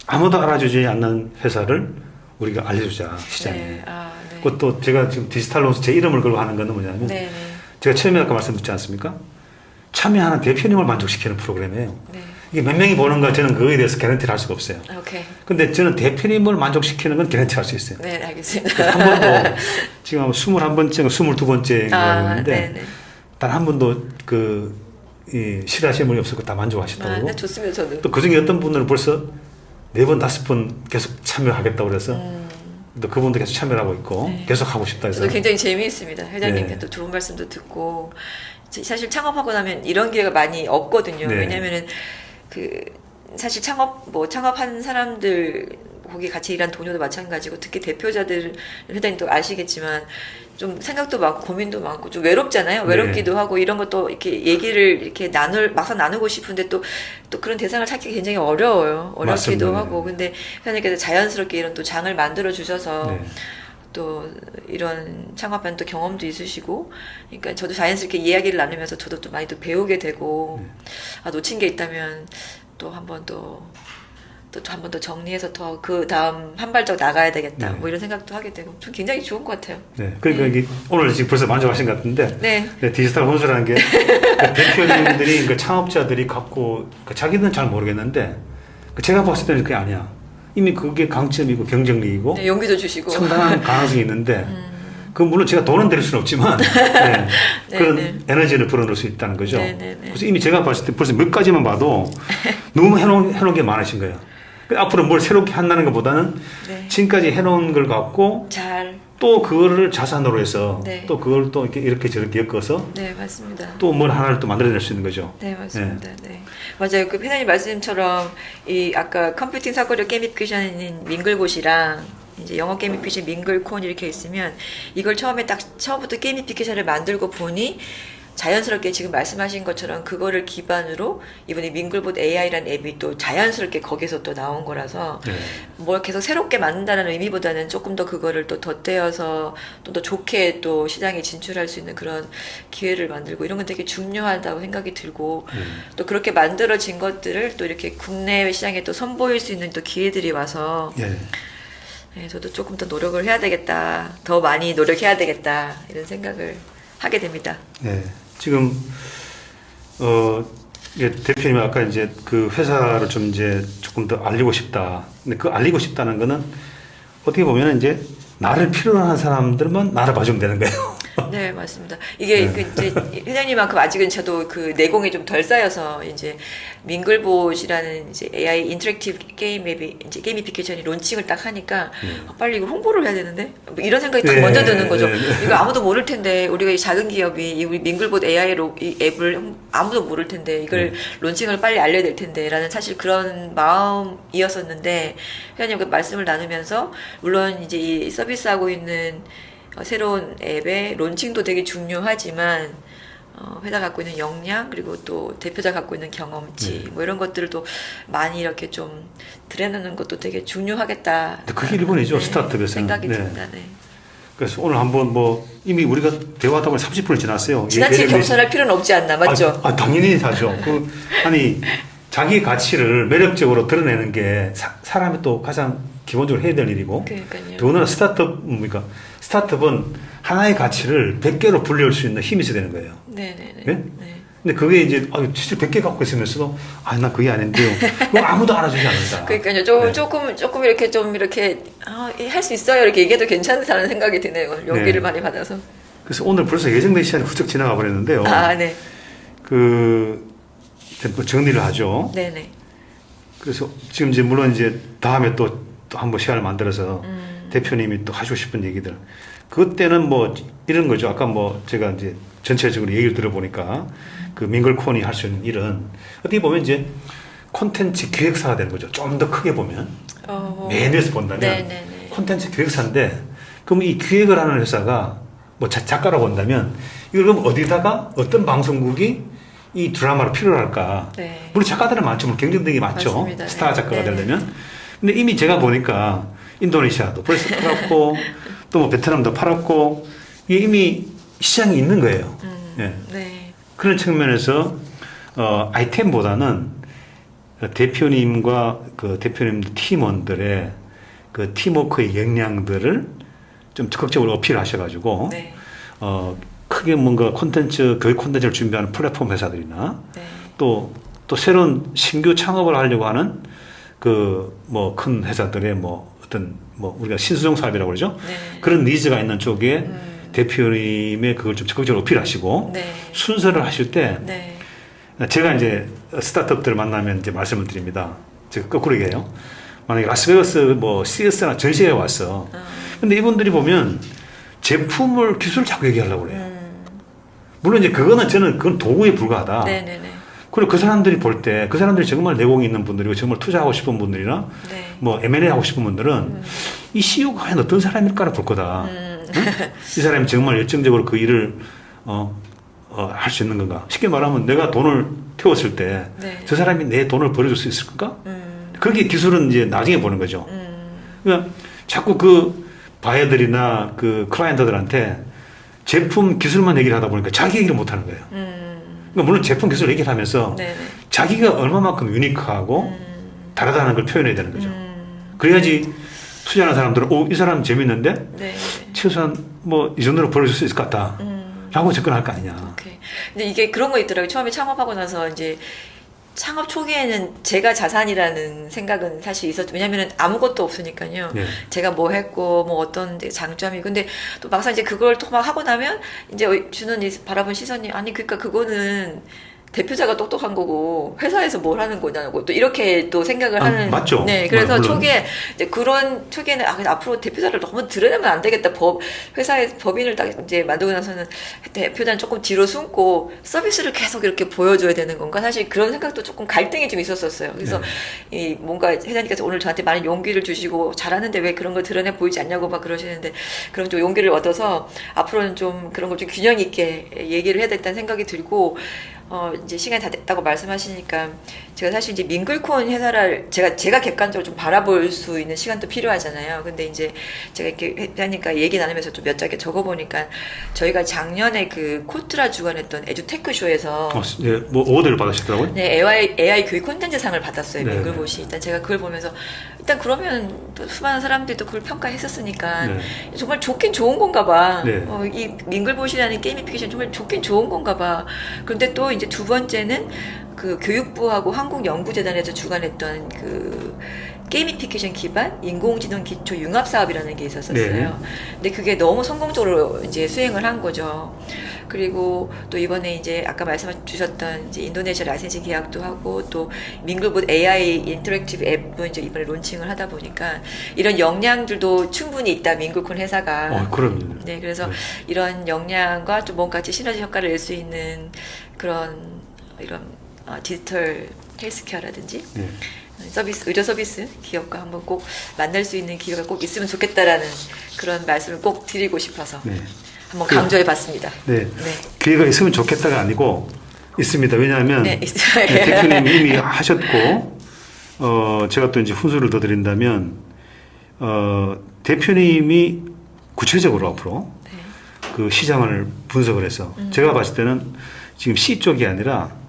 아무도 알아주지 않는 회사를 우리가 알려주자 시장에. 네. 네. 그것도 제가 지금 디지털로서 제 이름을 걸고 하는 거는 뭐냐면 네, 네. 제가 처음에 아까 말씀드렸지 않습니까? 참여하는 대표님을 만족시키는 프로그램이에요. 네. 이게 몇 명이 보는가 저는 그거에 대해서 개런티를 할 수가 없어요. 오케이. 근데 저는 대표님을 만족시키는 건 개런티 할 수 있어요. 네, 알겠습니다. 한 번도 지금 21번째, 22번째인 거 알고 있는데 네네. 단 한 번도 싫어하시는 분이 없었고 다 만족하셨다고. 네, 좋습니다, 저도. 또 그중에 어떤 분들은 벌써 4번, 5번 계속 참여하겠다고 그래서 또 그분도 계속 참여를 하고 있고 네. 계속 하고 싶다 해서. 저도 굉장히 재미있습니다. 회장님께 네. 또 좋은 말씀도 듣고 사실 창업하고 나면 이런 기회가 많이 없거든요. 네. 왜냐면은 사실 창업한 사람들 거기 같이 일한 동료도 마찬가지고 특히 대표자들 회장님 또 아시겠지만 좀 생각도 많고 고민도 많고 좀 외롭잖아요. 외롭기도 하고 이런 것도 이렇게 얘기를 이렇게 막상 나누고 싶은데 또 그런 대상을 찾기 굉장히 어려워요. 어렵기도 맞습니다. 하고 근데 회장님께서 자연스럽게 이런 또 장을 만들어 주셔서 네. 또 이런 창업한 또 경험도 있으시고, 그러니까 저도 자연스럽게 이야기를 나누면서 저도 또 많이 또 배우게 되고, 아, 놓친 게 있다면 또 한 번 또 한 번 더 정리해서 더 그 다음 한 발짝 나가야 되겠다. 네. 뭐 이런 생각도 하게 되고, 좀 굉장히 좋은 것 같아요. 네. 그러니까 이게 오늘 지금 벌써 만족하신 것 같은데 네. 네, 디지털 혼수라는 게 대표님들이 그 창업자들이 갖고 자기들은 잘 모르겠는데 제가 봤을 때는 그게 아니야. 이미 그게 강점이고 경쟁력이고 네, 용기도 주시고. 상당한 가능성이 있는데 그 물론 제가 돈은 드릴 수는 없지만 네, 네, 그런 네. 에너지를 불어넣을 수 있다는 거죠. 네, 네, 네. 그래서 이미 제가 봤을 때 벌써 몇 가지만 봐도 너무 해놓은 게 많으신 거예요. 앞으로 뭘 새롭게 한다는 것보다는 네. 지금까지 해놓은 걸 갖고 잘. 또 그거를 자산으로 해서 네. 또 그걸 또 이렇게 저렇게 엮어서 네, 맞습니다. 또 뭘 하나를 또 만들어낼 수 있는 거죠. 네, 맞습니다. 네. 맞아요. 그 회장님 말씀처럼 이 아까 컴퓨팅 사고력 게이미피케이션인 밍글봇이랑 이제 영어 게이미피케이션 밍글콘 이렇게 있으면 이걸 처음부터 게이미피케이션을 만들고 보니 자연스럽게 지금 말씀하신 것처럼 그거를 기반으로 이번에 밍글봇 AI라는 앱이 또 자연스럽게 거기서 또 나온 거라서 네. 뭘 계속 새롭게 만든다는 의미보다는 조금 더 그거를 또 덧대어서 또 더 좋게 또 시장에 진출할 수 있는 그런 기회를 만들고 이런 건 되게 중요하다고 생각이 들고 또 그렇게 만들어진 것들을 또 이렇게 국내 시장에 또 선보일 수 있는 또 기회들이 와서 예. 네, 저도 조금 더 노력을 해야 되겠다. 더 많이 노력해야 되겠다. 이런 생각을 하게 됩니다. 네. 지금 이게 대표님이 아까 이제 그 회사를 좀 이제 조금 더 알리고 싶다. 근데 그 알리고 싶다는 거는 어떻게 보면 이제 나를 필요로 하는 사람들만 나를 봐주면 되는 거예요. 네, 맞습니다. 이게 네. 그 이제 회장님만큼 아직은 저도 그 내공이 좀 덜 쌓여서 이제 밍글봇이라는 이제 AI 인터랙티브 게임 앱이 이제 게이미피케이션이 론칭을 딱 하니까 아, 빨리 이걸 홍보를 해야 되는데 뭐 이런 생각이 딱 네, 먼저 드는 거죠. 네, 네. 이거 아무도 모를 텐데 우리가 이 작은 기업이 이 우리 밍글봇 AI로 이 앱을 아무도 모를 텐데 이걸 론칭을 빨리 알려야 될 텐데라는 사실 그런 마음이었었는데 회장님과 말씀을 나누면서 물론 이제 이 서비스하고 있는 새로운 앱의 론칭도 되게 중요하지만 회사 갖고 있는 역량 그리고 또 대표자 갖고 있는 경험치 뭐 이런 것들도 많이 이렇게 좀 드러내는 것도 되게 중요하겠다. 근데 그게 일본이죠. 스타트업에서는. 생각이 네. 듭니다. 네. 그래서 오늘 한번 뭐 이미 우리가 대화하다 보니 30분이 지났어요. 지나치게 예를 겸손할 필요는 없지 않나 맞죠? 당연히 하죠. 아니 자기 가치를 매력적으로 드러내는 게 사람이 또 가장 기본적으로 해야 될 일이고 그러니까요. 더군다나 스타트업은 하나의 가치를 100개로 분류할 수 있는 힘이 있어야 되는 거예요. 네네네. 네? 근데 그게 이제 진짜 100개 갖고 있으면서도 나 그게 아닌데요. 그럼 아무도 알아주지 않는다. 그러니까요. 네. 조금 이렇게 좀 이렇게 할 수 있어요. 이렇게 얘기해도 괜찮다는 생각이 드네요. 용기를 네. 많이 받아서. 그래서 오늘 벌써 예정된 시간이 훌쩍 지나가 버렸는데요. 아, 네. 뭐 정리를 하죠. 네네. 그래서 지금 이제 물론 이제 다음에 또 한번 시간을 만들어서 대표님이 또 하시고 싶은 얘기들. 그때는 뭐 이런 거죠. 아까 뭐 제가 이제 전체적으로 얘기를 들어보니까 그 밍글콘이 할 수 있는 일은 어떻게 보면 이제 콘텐츠 기획사가 되는 거죠. 좀 더 크게 보면 메인에서 본다면 네네네. 콘텐츠 기획사인데 그럼 이 기획을 하는 회사가 뭐 작가라고 본다면 이걸 그럼 어디다가 어떤 방송국이 이 드라마를 필요로 할까? 네. 물론 작가들은 많죠. 물론 경쟁력이 많죠. 맞습니다. 스타 네. 작가가 네네. 되려면. 근데 이미 제가 보니까 인도네시아도 벌써 팔았고 또 뭐 베트남도 팔았고 이게 이미 시장이 있는 거예요. 예. 네. 그런 측면에서 아이템보다는 대표님과 그 대표님 팀원들의 그 팀워크의 역량들을 좀 적극적으로 어필하셔가지고 네. 크게 뭔가 교육 콘텐츠를 준비하는 플랫폼 회사들이나 네. 또 새로운 신규 창업을 하려고 하는 그 뭐 큰 회사들의 뭐 어떤 뭐 우리가 신수종 사업이라고 그러죠. 네. 그런 니즈가 있는 쪽에 대표님의 그걸 좀 적극적으로 어필하시고 네. 순서를 하실 때 네. 제가 이제 스타트업들을 만나면 이제 말씀을 드립니다. 제가 거꾸로 얘기해요. 만약에 라스베가스 뭐 CS나 전시회에 왔어. 근데 이분들이 보면 제품을 기술을 자꾸 얘기하려고 그래요. 물론 이제 그건 도구에 불과하다. 네네네. 그리고 그 사람들이 볼 때 그 사람들이 정말 내공이 있는 분들이고 정말 투자하고 싶은 분들이나 네. 뭐 M&A 하고 싶은 분들은 이 CEO가 과연 어떤 사람일까를 볼 거다. 응? 이 사람이 정말 열정적으로 그 일을 할 수 있는 건가? 쉽게 말하면 내가 돈을 태웠을 때 저 네. 사람이 내 돈을 벌어줄 수 있을 건가? 그게 기술은 이제 나중에 보는 거죠. 그러니까 자꾸 그 바이어들이나 그 클라이언트들한테 제품 기술만 얘기를 하다 보니까 자기 얘기를 못 하는 거예요. 그러니까 물론 제품 기술 얘기를 하면서 네네. 자기가 얼마만큼 유니크하고 다르다는 걸 표현해야 되는 거죠. 그래야지 투자하는 사람들은 이 사람 재밌는데 네. 최소한 뭐 이 정도로 벌어줄 수 있을 것 같다. 라고 접근할 거 아니냐. 오케이. 근데 이게 그런 거 있더라고요. 처음에 창업하고 나서 이제 창업 초기에는 제가 자산이라는 생각은 사실 있었죠. 왜냐면은 아무것도 없으니까요. 네. 제가 뭐 했고, 뭐 어떤 이제 장점이. 근데 또 막상 이제 그걸 또 막 하고 나면 이제 주는 바라본 시선이 아니, 그러니까 그거는 대표자가 똑똑한 거고 회사에서 뭘 하는 거냐고 또 이렇게 또 생각을 하는. 맞죠. 네, 그래서 물론. 초기에 이제 그런 초기에는 그냥 앞으로 대표자를 너무 드러내면 안 되겠다. 회사에 법인을 딱 이제 만들고 나서는 대표자는 조금 뒤로 숨고 서비스를 계속 이렇게 보여줘야 되는 건가? 사실 그런 생각도 조금 갈등이 좀 있었었어요. 그래서 이 뭔가 회장님께서 오늘 저한테 많은 용기를 주시고 잘하는데 왜 그런 걸 드러내 보이지 않냐고 막 그러시는데 그럼 좀 용기를 얻어서 앞으로는 좀 그런 걸 좀 균형 있게 얘기를 해야 되겠다는 생각이 들고. 이제 시간이 다 됐다고 말씀하시니까 제가 사실 이제 민글콘 회사를 제가 객관적으로 좀 바라볼 수 있는 시간도 필요하잖아요. 근데 이제 제가 이렇게 회장님과 얘기 나누면서 좀 몇 장에 적어보니까 저희가 작년에 그 코트라 주관했던 에듀테크 쇼에서 네, 뭐 어워드를 받으셨더라고요. 네, AI 교육 콘텐츠상을 받았어요. 네. 민글봇이. 일단 제가 그걸 보면서 일단 그러면 또 수많은 사람들이 또 그걸 평가했었으니까 네. 정말 좋긴 좋은 건가 봐. 네. 이 민글봇이라는 게이미피케이션 정말 좋긴 좋은 건가 봐. 그런데 또 이제 두 번째는 그 교육부하고 한국연구재단에서 주관했던 그 게이미피케이션 기반 인공지능 기초 융합 사업이라는 게 있었어요. 네. 근데 그게 너무 성공적으로 이제 수행을 한 거죠. 그리고 또 이번에 이제 아까 말씀 주셨던 이제 인도네시아 라이센싱 계약도 하고 또 민글봇 AI 인터랙티브 앱도 이제 이번에 론칭을 하다 보니까 이런 역량들도 충분히 있다 민글콘 회사가. 그럼요. 네, 그래서 네. 이런 역량과 좀 뭔가 같이 시너지 효과를 낼 수 있는 그런 이런 디지털 헬스케어라든지 네. 서비스, 의료 서비스 기업과 한번 꼭 만날 수 있는 기회가 꼭 있으면 좋겠다라는 그런 말씀을 꼭 드리고 싶어서 네. 한번 강조해 봤습니다. 네. 네. 기회가 있으면 좋겠다가 아니고 있습니다. 왜냐하면 네, 있어요. 대표님 이미 하셨고 제가 또 이제 훈수를 더 드린다면 대표님이 구체적으로 앞으로 네. 그 시장을 분석을 해서 제가 봤을 때는 지금 C 쪽이 아니라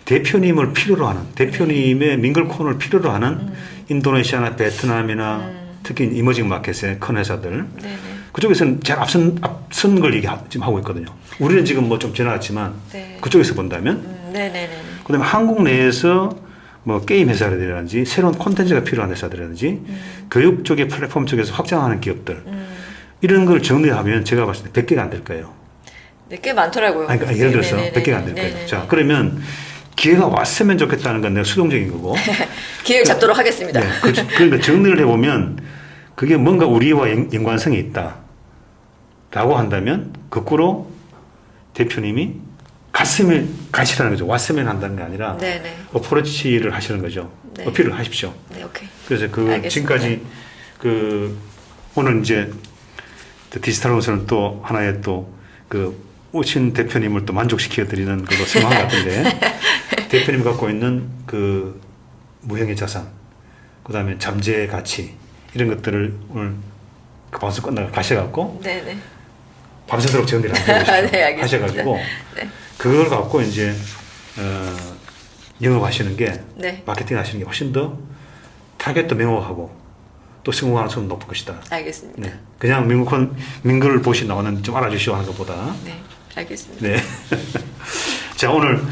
대표님을 필요로 하는 대표님의 민글콘을 필요로 하는 인도네시아나 베트남이나 특히 이머징 마켓의 큰 회사들 네네. 그쪽에서는 제일 앞선 걸 지금 하고 있거든요. 우리는 지금 뭐 좀 지나갔지만 네. 그쪽에서 본다면 네네네. 그다음에 한국 내에서 뭐 게임 회사들이라든지 새로운 콘텐츠가 필요한 회사들이라든지 교육 쪽의 플랫폼 쪽에서 확장하는 기업들 이런 걸 정리하면 제가 봤을 때 100개가 안 될 거예요. 네, 꽤 많더라고요. 아니, 그러니까 예를 들어서 네네네. 100개가 안 될 거예요. 네네네. 자, 그러면 기회가 왔으면 좋겠다는 건 내가 수동적인 거고. 기회를 잡도록 하겠습니다. 네, 그러니까 정리를 해보면 그게 뭔가 우리와 연관성이 있다. 라고 한다면 거꾸로 대표님이 갔으면 가시라는 거죠. 왔으면 한다는 게 아니라 네네. 어프로치를 하시는 거죠. 네. 어필을 하십시오. 네, 오케이. 그래서 알겠습니다. 지금까지 오늘 이제 디지털 원서는 또 하나의 오신 대표님을 또 만족시켜 드리는 그거 성황 같은데 대표님 갖고 있는 그 무형의 자산, 그 다음에 잠재 가치 이런 것들을 오늘 그 방송 끝나고 가셔갖고 네네. 밤새도록 정리를 한번 네, 알겠습니다. 하셔가지고 네. 그걸 갖고 이제 영업하시는 게 네. 마케팅 하시는 게 훨씬 더 타겟도 명확하고 또 성공하는 수는 높을 것이다. 알겠습니다. 네. 그냥 민글 보시 나오는 좀 알아주시오 하는 것보다. 네. 알겠습니다. 네. 자, 오늘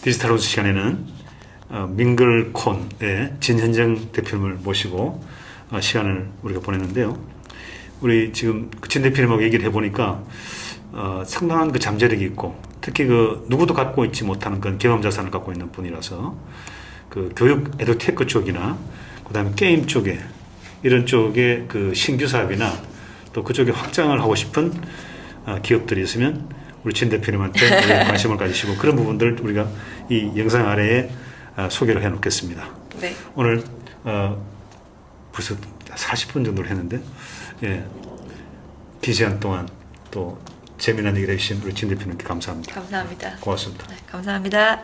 디지털 호스 시간에는 민글콘의 진현정 대표님을 모시고 시간을 우리가 보냈는데요. 우리 지금 진 대표님하고 얘기를 해보니까 상당한 그 잠재력이 있고 특히 그 누구도 갖고 있지 못하는 그런 경험 자산을 갖고 있는 분이라서 그 교육 에듀테크 쪽이나 그다음에 게임 쪽에 이런 쪽에 그 신규 사업이나 또 그쪽에 확장을 하고 싶은 기업들이 있으면 우리 진 대표님한테 관심을 가지시고 그런 부분들을 우리가 이 영상 아래에 소개를 해 놓겠습니다. 네. 오늘 벌써 40분 정도를 했는데 예, 긴 시간 동안 또 재미난 얘기를 해주신 우리 진 대표님께 감사합니다. 감사합니다. 고맙습니다. 네, 감사합니다.